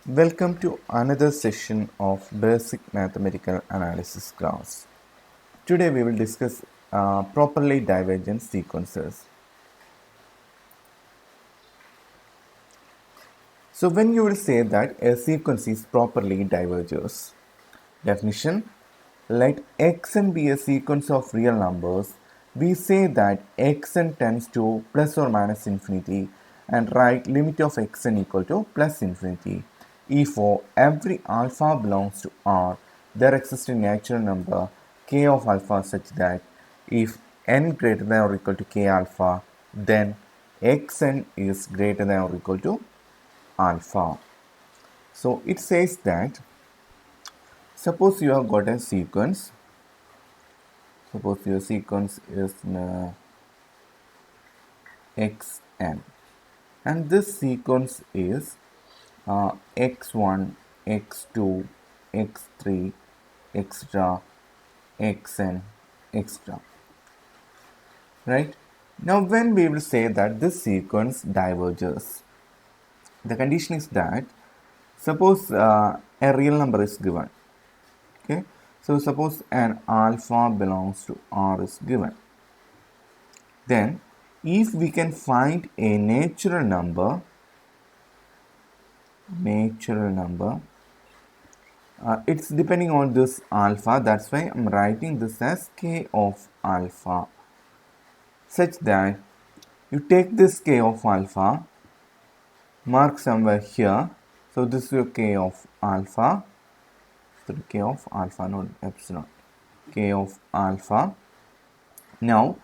Welcome to another session of Basic Mathematical Analysis class. Today we will discuss properly divergent sequences. So when you will say that a sequence is properly diverges, definition, let xn be a sequence of real numbers. We say that xn tends to plus or minus infinity and write limit of xn equal to plus infinity. If for every alpha belongs to R, there exists a natural number k of alpha such that if n greater than or equal to k alpha, then xn is greater than or equal to alpha. So it says that suppose you have got a sequence. Suppose your sequence is xn, and this sequence is x1, x2, x3, etc., xn, etc. Right? Now, when we will say that this sequence diverges, the condition is that suppose a real number is given. Okay, so suppose an alpha belongs to R is given. Then, if we can find a natural number, it's depending on this alpha. That's why I'm writing this as k of alpha, such that you take this k of alpha, mark somewhere here. So this is your k of alpha. So k of alpha, not epsilon. K of alpha. Now,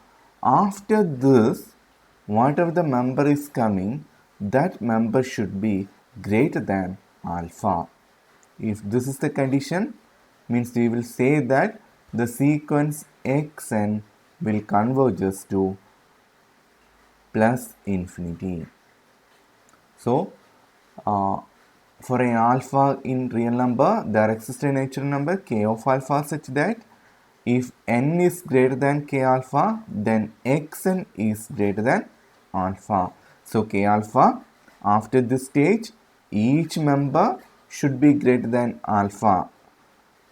after this, whatever the member is coming, that member should be greater than alpha. If this is the condition, means we will say that the sequence xn will converges to plus infinity. So, for an alpha in real number, there exists a natural number k of alpha such that if n is greater than k alpha, then xn is greater than alpha. So k alpha, after this stage, each member should be greater than alpha.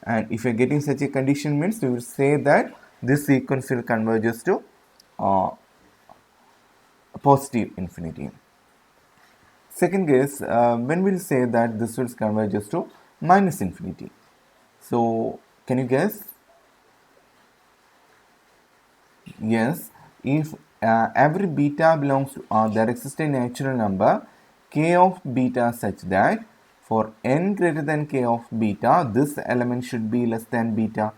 And if you are getting such a condition, means we will say that this sequence will converges to positive infinity. Second case, when we will say that this will converges to minus infinity. So can you guess? Yes, if every beta belongs to R, there exists a natural number k of beta such that for n greater than k of beta, this element should be less than beta.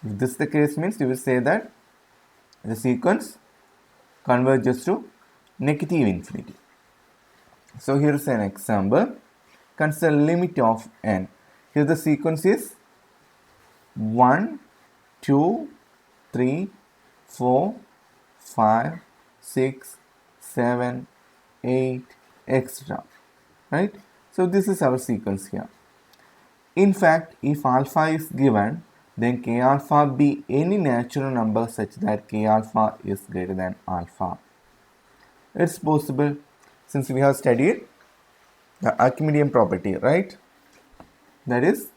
If this is the case, means you will say that the sequence converges to negative infinity. So here is an example. Consider limit of n. Here the sequence is 1, 2, 3, 4, 5, 6, 7, 8, etc. Right? So this is our sequence here. In fact, if alpha is given, then k alpha be any natural number such that k alpha is greater than alpha. It's possible since we have studied the Archimedean property, right? That is,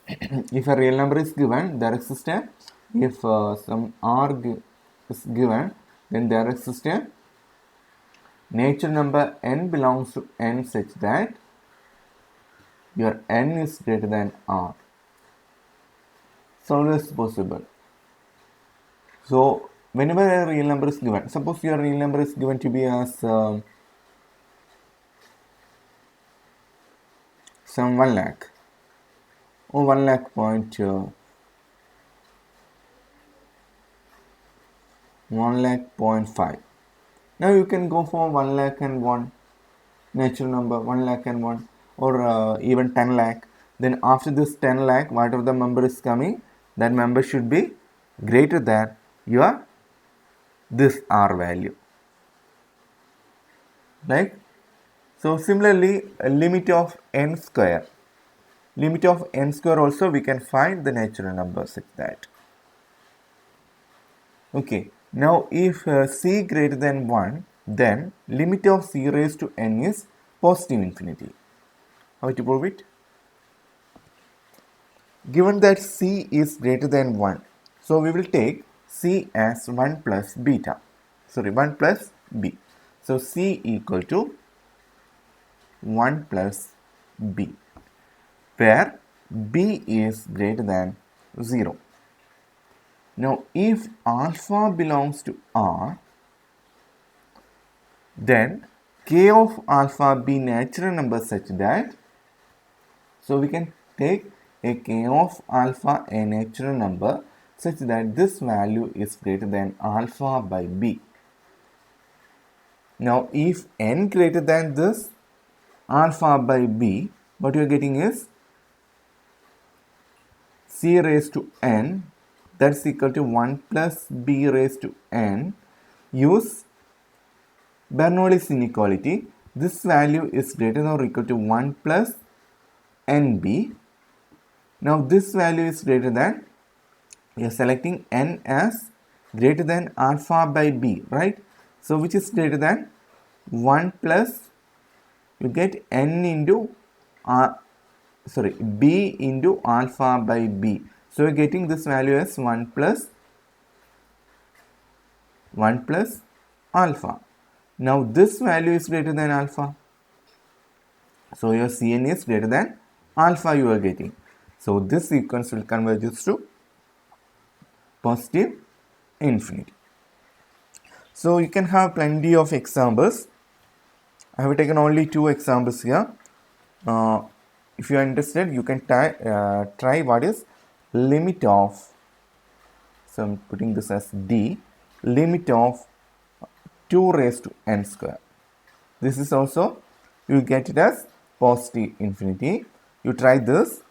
if a real number is given, there exists a, if some r is given, then there exists a natural number n belongs to n such that your n is greater than r. So always possible. So whenever a real number is given, suppose your real number is given to be as some 1 lakh or 1 lakh point 1 lakh 0.5. Now you can go for 1 lakh and 1 natural number, 1 lakh and 1, or even 10 lakh. Then after this 10 lakh, whatever the number is coming, that number should be greater than your this r value. Right? So similarly, a limit of n square. Limit of n square also we can find the natural number such that. Okay. Now if c greater than 1, then limit of c raised to n is positive infinity. How to prove it? Given that C is greater than 1, so we will take C as 1 plus beta. Sorry, 1 plus B. So C equal to 1 plus B, where B is greater than 0. Now, if alpha belongs to R, then K of alpha be natural number such that, so we can take a K of alpha a natural number such that this value is greater than alpha by B. Now, if n greater than this alpha by B, what you are getting is C raised to n, that's equal to 1 plus B raised to n. Use Bernoulli's inequality. This value is greater than or equal to 1 plus nb. Now this value is greater than, we are selecting n as greater than alpha by b, right? So which is greater than 1 plus, you get n into b into alpha by b. So you're getting this value as 1 plus alpha. Now this value is greater than alpha. So your Cn is greater than alpha you are getting. So this sequence will converge to positive infinity. So you can have plenty of examples. I have taken only 2 examples here. If you are interested, you can try what is limit of, so I'm putting this as d, limit of 2 raised to n square. This is also, you get it as positive infinity. You try this,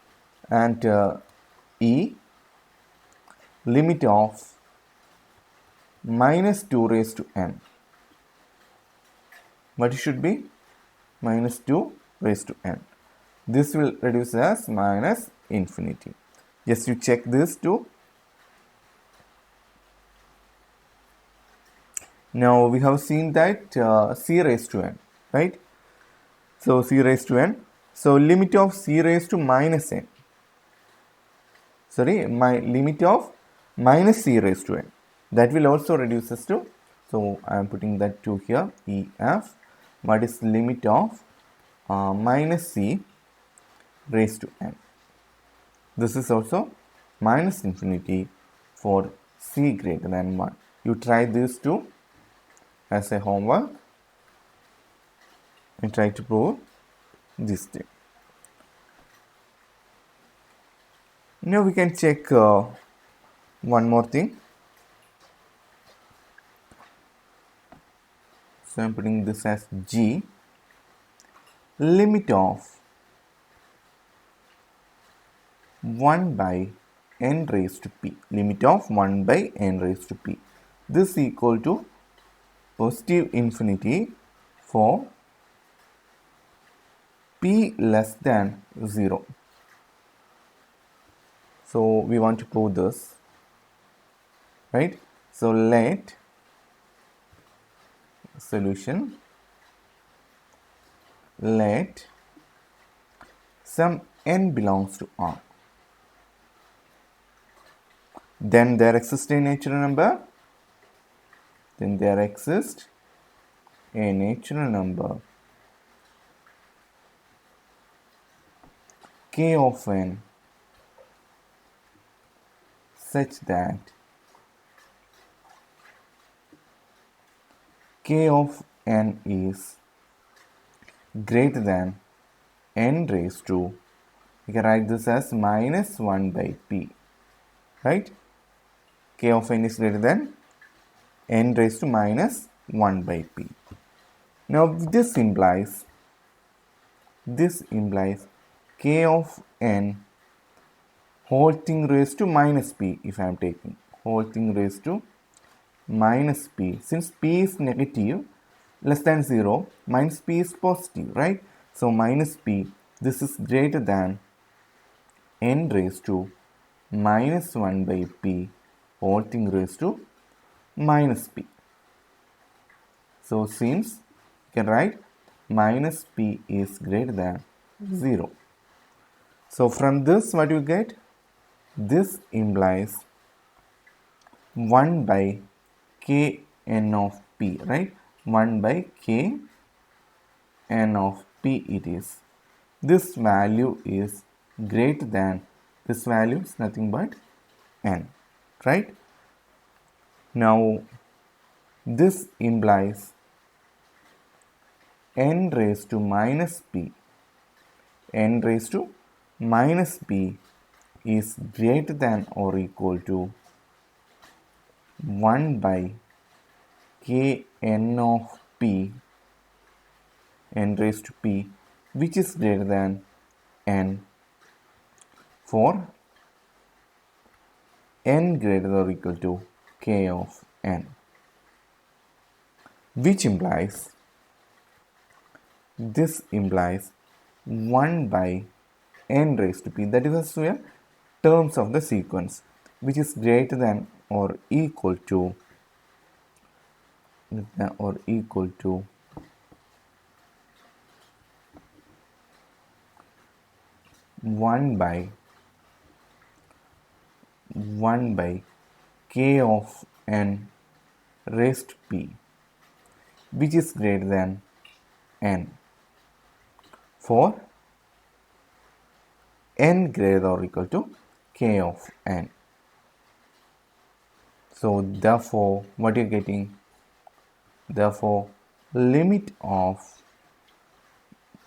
and e, limit of minus 2 raised to n. What it should be? Minus 2 raised to n. This will reduce as minus infinity. Just you check this too. Now we have seen that c raised to n, right? So c raised to n. So limit of c raised to minus n. Sorry, my limit of minus c raised to n. That will also reduce us to, so I am putting that 2 here, EF. What is limit of minus c raised to n? This is also minus infinity for c greater than 1. You try these two as a homework and try to prove this thing. Now we can check one more thing. So I am putting this as G, limit of 1 by n raised to p, limit of 1 by n raised to p. This is equal to positive infinity for p less than 0. So we want to prove this, right? So let solution, let some n belongs to R. Then there exists a natural number. Then there exists a natural number k of n such that k of n is greater than n raised to, we can write this as minus 1 by p, right? K of n is greater than n raised to minus 1 by p. Now this implies k of n whole thing raised to minus p. If I am taking whole thing raised to minus p, since p is negative, less than 0, minus p is positive, right? So minus p, this is greater than n raised to minus 1 by p, whole thing raised to minus p. So since you can write minus p is greater than 0. So from this, what you get? This implies 1 by kn of p, right? 1 by kn of p it is. This value is greater than, this value is nothing but n, right? Now, this implies n raised to minus p. N raised to minus p is greater than or equal to 1 by kn of p, n raised to p, which is greater than n for n greater than or equal to k of n, which implies, this implies 1 by n raised to p, that is also a terms of the sequence, which is greater than or equal to 1 by k of n raised to p, which is greater than n for n greater or equal to k of n. So therefore, what you're getting? Therefore, limit of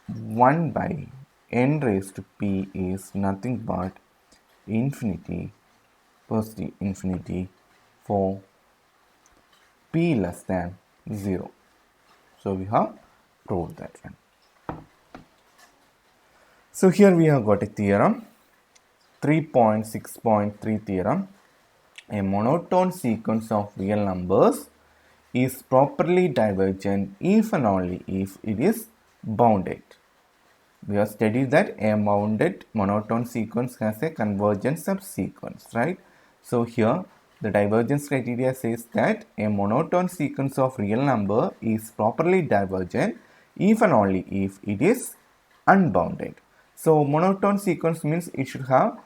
1 by n raised to p is nothing but infinity, positive infinity for p less than 0. So we have proved that one. So here we have got a theorem, 3.6.3 theorem. A monotone sequence of real numbers is properly divergent if and only if it is bounded. We have studied that a bounded monotone sequence has a convergent subsequence, right? So here the divergence criteria says that a monotone sequence of real number is properly divergent if and only if it is unbounded. So monotone sequence means it should have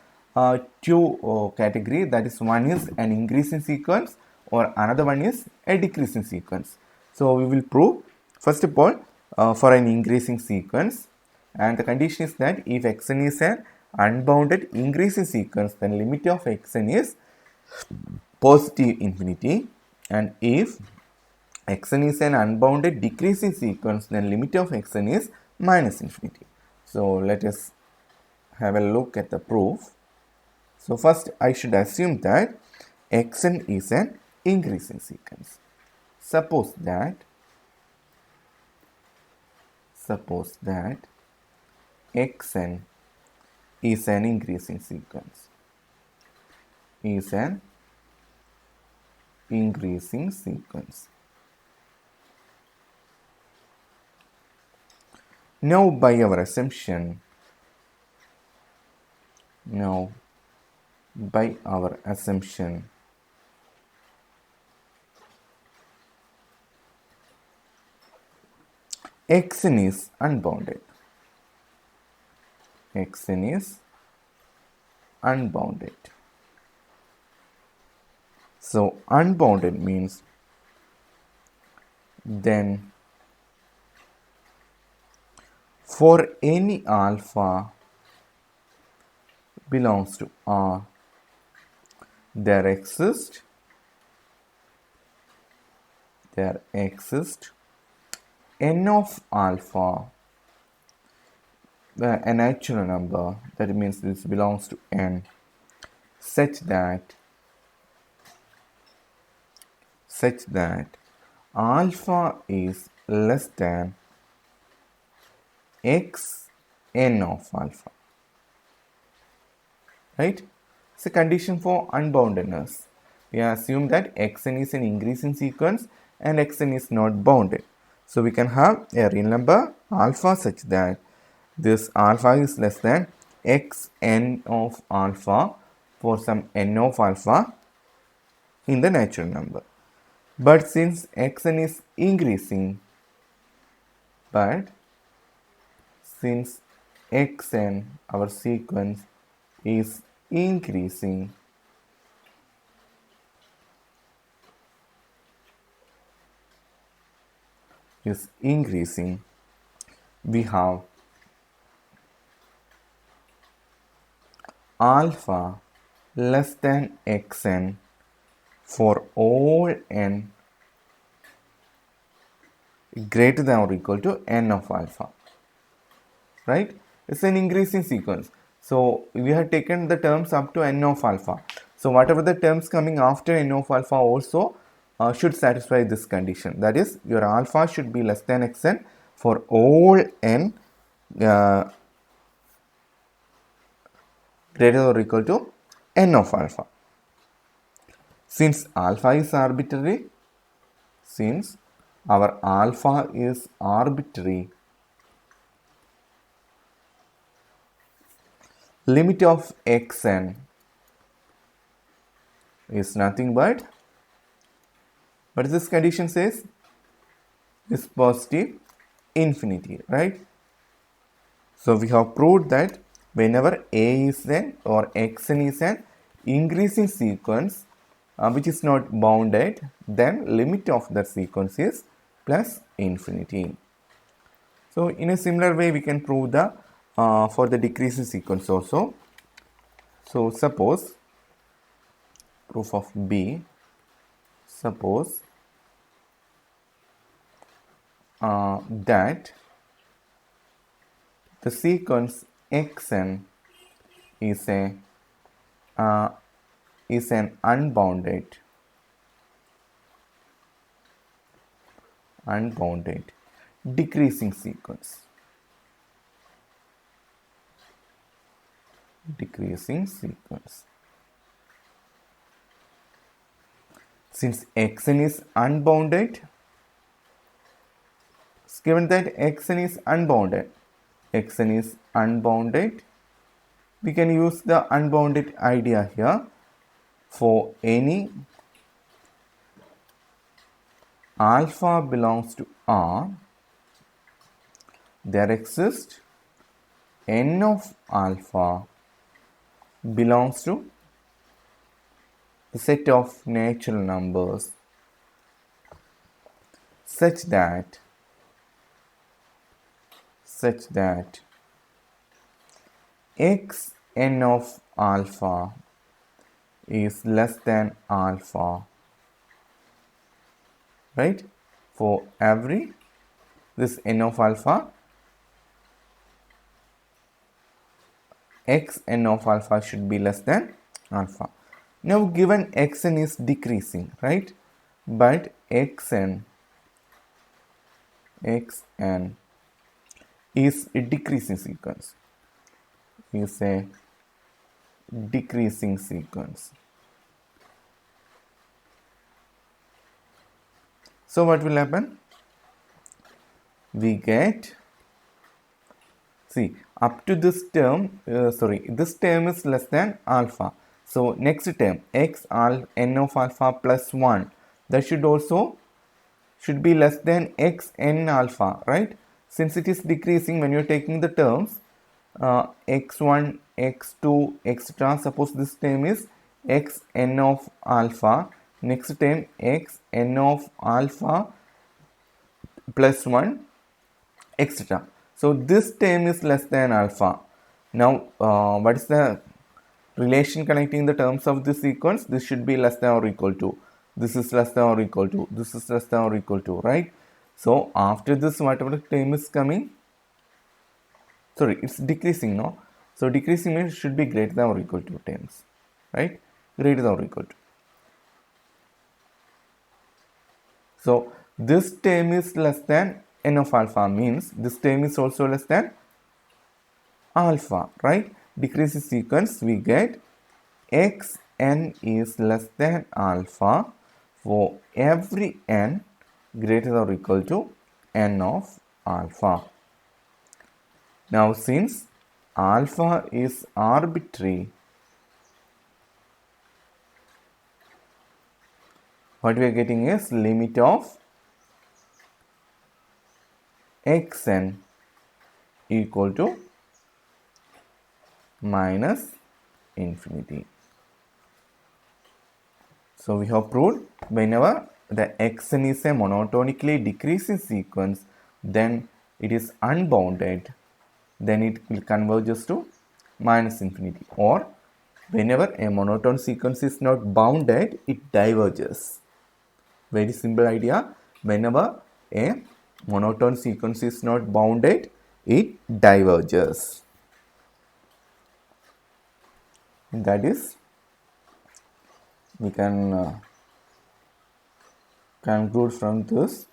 two category, that is, one is an increasing sequence or another one is a decreasing sequence. So we will prove first of all for an increasing sequence, and the condition is that if xn is an unbounded increasing sequence, then limit of xn is positive infinity, and if xn is an unbounded decreasing sequence, then limit of xn is minus infinity. So let us have a look at the proof. So first I should assume that xn is an increasing sequence. Suppose that xn is an increasing sequence. Now by our assumption, xn is unbounded. So unbounded means then for any alpha belongs to R, there exists n of alpha, a natural number, that means this belongs to n, such that alpha is less than x n of alpha, right? It's a condition for unboundedness. We assume that xn is an increasing sequence and xn is not bounded. So we can have a real number alpha such that this alpha is less than xn of alpha for some n of alpha in the natural number. But since xn is increasing, xn, our sequence, is increasing, we have alpha less than xn for all n greater than or equal to n of alpha, right? It's an increasing sequence. So we have taken the terms up to n of alpha. So whatever the terms coming after n of alpha also should satisfy this condition. That is, your alpha should be less than xn for all n greater or equal to n of alpha. Since alpha is arbitrary, since our alpha is arbitrary, limit of xn is nothing but, what this condition says, is positive infinity, right? So we have proved that whenever a is an or xn is an increasing sequence which is not bounded, then limit of that sequence is plus infinity. So in a similar way we can prove the for the decreasing sequence also. So suppose proof of B, suppose that the sequence xn is an unbounded decreasing sequence. Since xn is unbounded, given that xn is unbounded, we can use the unbounded idea here. For any alpha belongs to R, there exists n of alpha belongs to the set of natural numbers such that x n of alpha is less than alpha, right? For every this n of alpha, x n of alpha should be less than alpha. Now given xn is decreasing, right? But xn is a decreasing sequence. So what will happen? We get, see, up to this term, this term is less than alpha. So next term, n of alpha plus 1, that should be less than x n alpha, right? Since it is decreasing, when you are taking the terms x1, x2, etc. Suppose this term is x n of alpha. Next term x n of alpha plus 1, etc. So this term is less than alpha. Now what is the relation connecting the terms of this sequence? This should be less than or equal to. This is less than or equal to. This is less than or equal to, right? So after this, whatever term is coming, sorry, it's decreasing, no? So decreasing means should be greater than or equal to terms, right? Greater than or equal to. So this term is less than n of alpha, means this term is also less than alpha, right? Decreasing sequence, we get x n is less than alpha for every n greater than or equal to n of alpha. Now since alpha is arbitrary, what we are getting is limit of xn equal to minus infinity. So we have proved whenever the xn is a monotonically decreasing sequence, then it is unbounded, then it will converges to minus infinity. Or whenever a monotone sequence is not bounded, it diverges. Very simple idea. Whenever a monotone sequence is not bounded, it diverges. That is, we can conclude from this,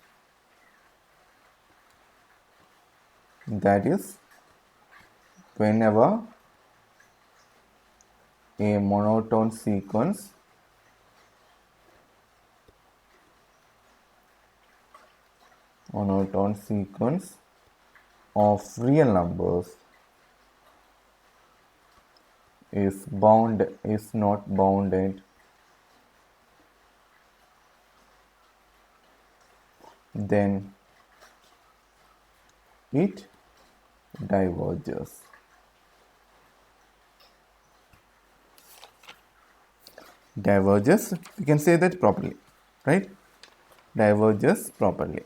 that is, whenever a monotone sequence of real numbers is not bounded, then it diverges. Diverges, we can say that properly, right? Diverges properly.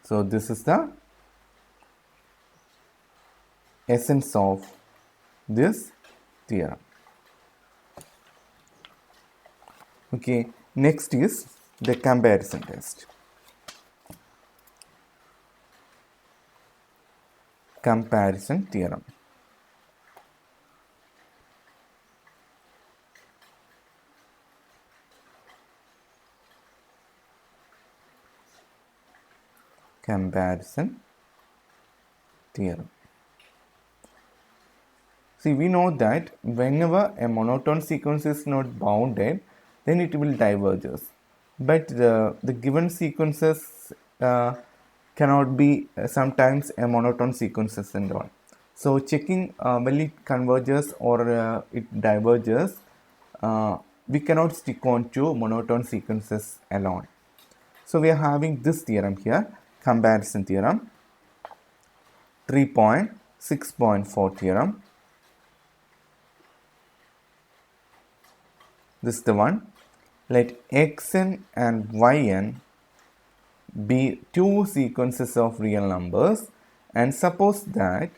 So this is the essence of this theorem. Okay, next is the comparison test. Comparison theorem. Comparison theorem. See, we know that whenever a monotone sequence is not bounded, then it will diverges. But the given sequences cannot be sometimes a monotone sequences and all. So checking when it converges or it diverges, we cannot stick on to monotone sequences alone. So we are having this theorem here, comparison theorem, 3.6.4 theorem. This is the one. Let xn and yn be two sequences of real numbers, and suppose that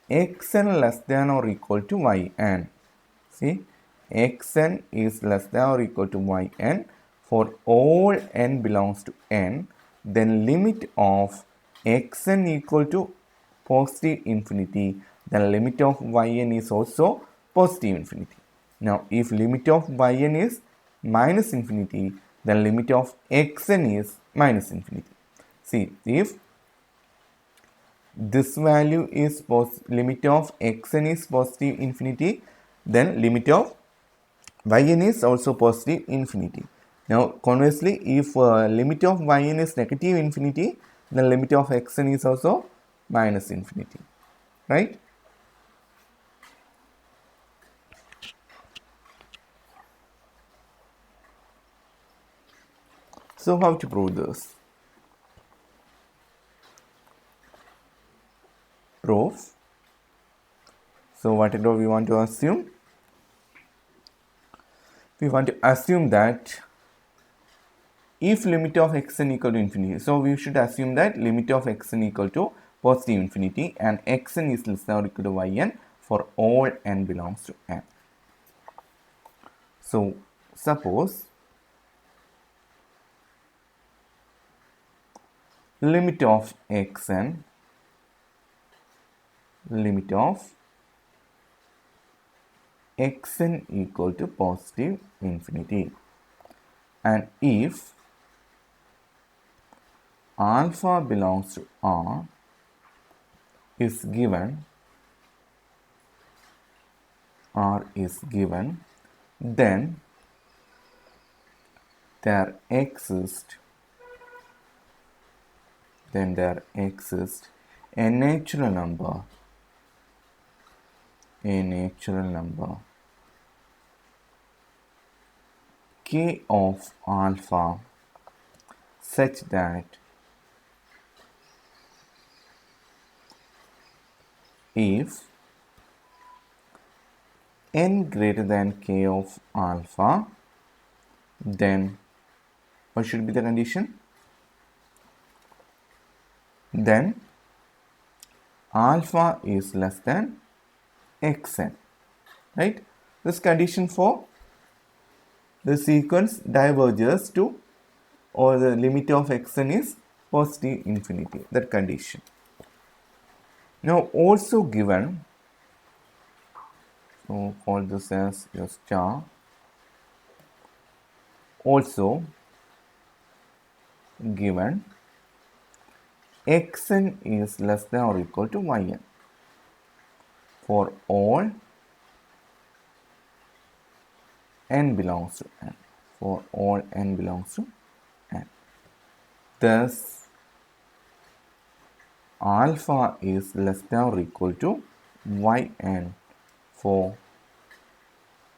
xn less than or equal to yn. See, xn is less than or equal to yn for all n belongs to n, then limit of xn equal to positive infinity, then limit of yn is also positive infinity. Now, if limit of yn is minus infinity, then limit of xn is minus infinity. See, if this value is limit of xn is positive infinity, then limit of yn is also positive infinity. Now, conversely, if limit of yn is negative infinity, then limit of xn is also minus infinity, right? So, how to prove this? Proof. So, what do we want to assume? We want to assume that if limit of xn equal to infinity, so we should assume that limit of xn equal to positive infinity and xn is less than or equal to yn for all n belongs to n. So, suppose limit of xn equal to positive infinity, and if alpha belongs to R is given, then there exists a natural number k of alpha such that if n greater than k of alpha, then what should be the condition? Then alpha is less than xn, right? This condition for the sequence diverges to, or the limit of xn is positive infinity, that condition. Now also given, so call this as your star, also given xn is less than or equal to yn for all n belongs to n, for all n belongs to n. Thus alpha is less than or equal to yn for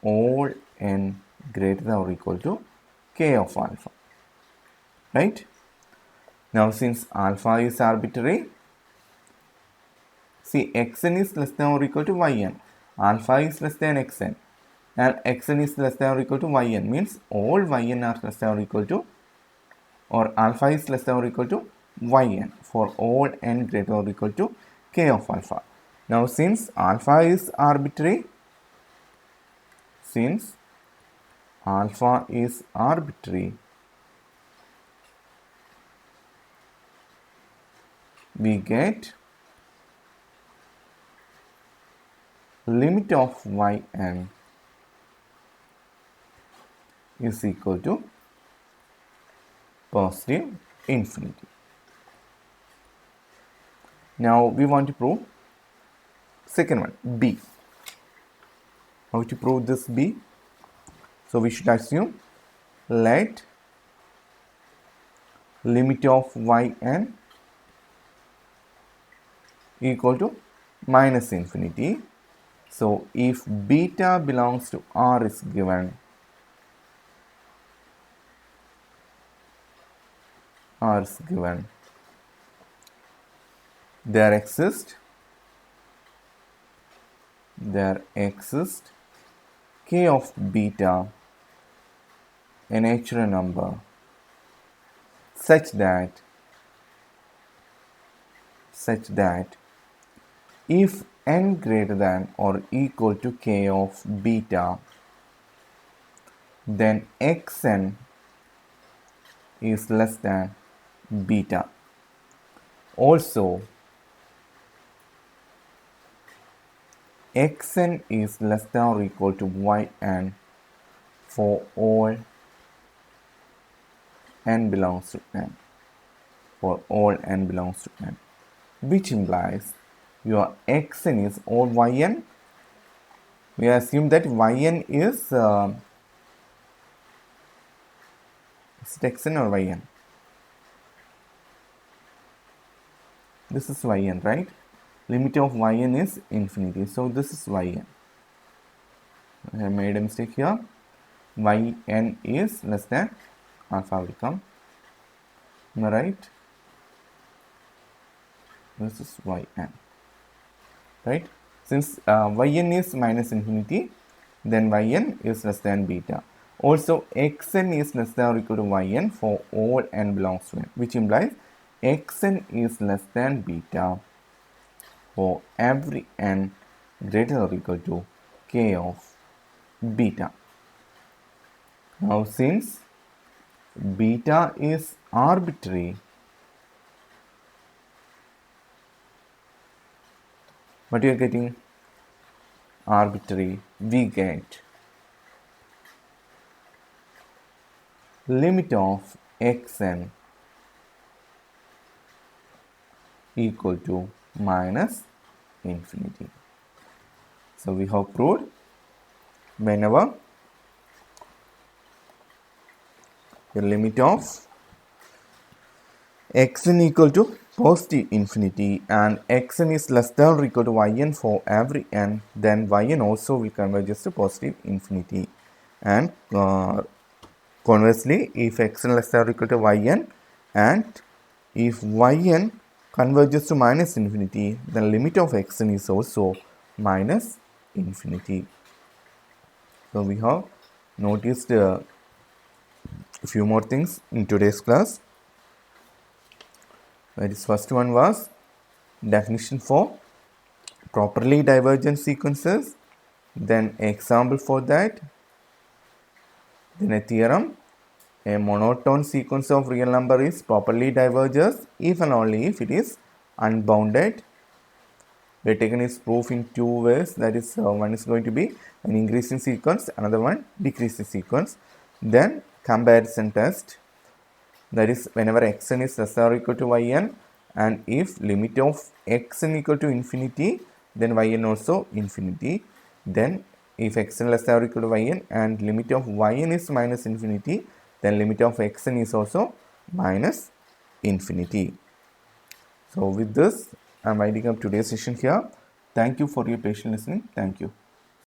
all n greater than or equal to k of alpha, right? Now since alpha is arbitrary, see xn is less than or equal to yn, alpha is less than xn, and xn is less than or equal to yn, means all yn are less than or equal to, or alpha is less than or equal to yn for all n greater or equal to k of alpha. Now since alpha is arbitrary, we get limit of yn is equal to positive infinity. Now we want to prove second one, b. How to prove this b? So we should assume let limit of yn equal to minus infinity. So if beta belongs to R is given, there exists k of beta, a natural number, such that if n greater than or equal to k of beta, then xn is less than beta. Also xn is less than or equal to yn for all n belongs to n, which implies your xn is all yn. We assume that yn is it xn or yn? This is yn, right? Limit of yn is infinity, so this is yn. I have made a mistake here. Yn is less than alpha will come. Am I right? This is yn, right? Since yn is minus infinity, then yn is less than beta. Also xn is less than or equal to yn for all n belongs to n, which implies xn is less than beta for every n greater or equal to k of beta. Now since beta is arbitrary, what you are getting? Arbitrary, we get limit of xn equal to minus infinity. So we have proved whenever the limit of xn equal to positive infinity and xn is less than or equal to yn for every n, then yn also will converge to positive infinity. And conversely, if xn less than or equal to yn and if yn converges to minus infinity, then limit of xn is also minus infinity. So we have noticed a few more things in today's class. This first one was definition for properly divergent sequences, then example for that, then a theorem. A monotone sequence of real number is properly diverges if and only if it is unbounded. We have taken its proof in two ways, that is one is going to be an increasing sequence, another one decreasing sequence. Then comparison test, that is whenever xn is less or equal to yn, and if limit of xn equal to infinity, then yn also infinity. Then if xn less or equal to yn and limit of yn is minus infinity, then limit of xn is also minus infinity. So with this, I am winding up today's session here. Thank you for your patient listening. Thank you.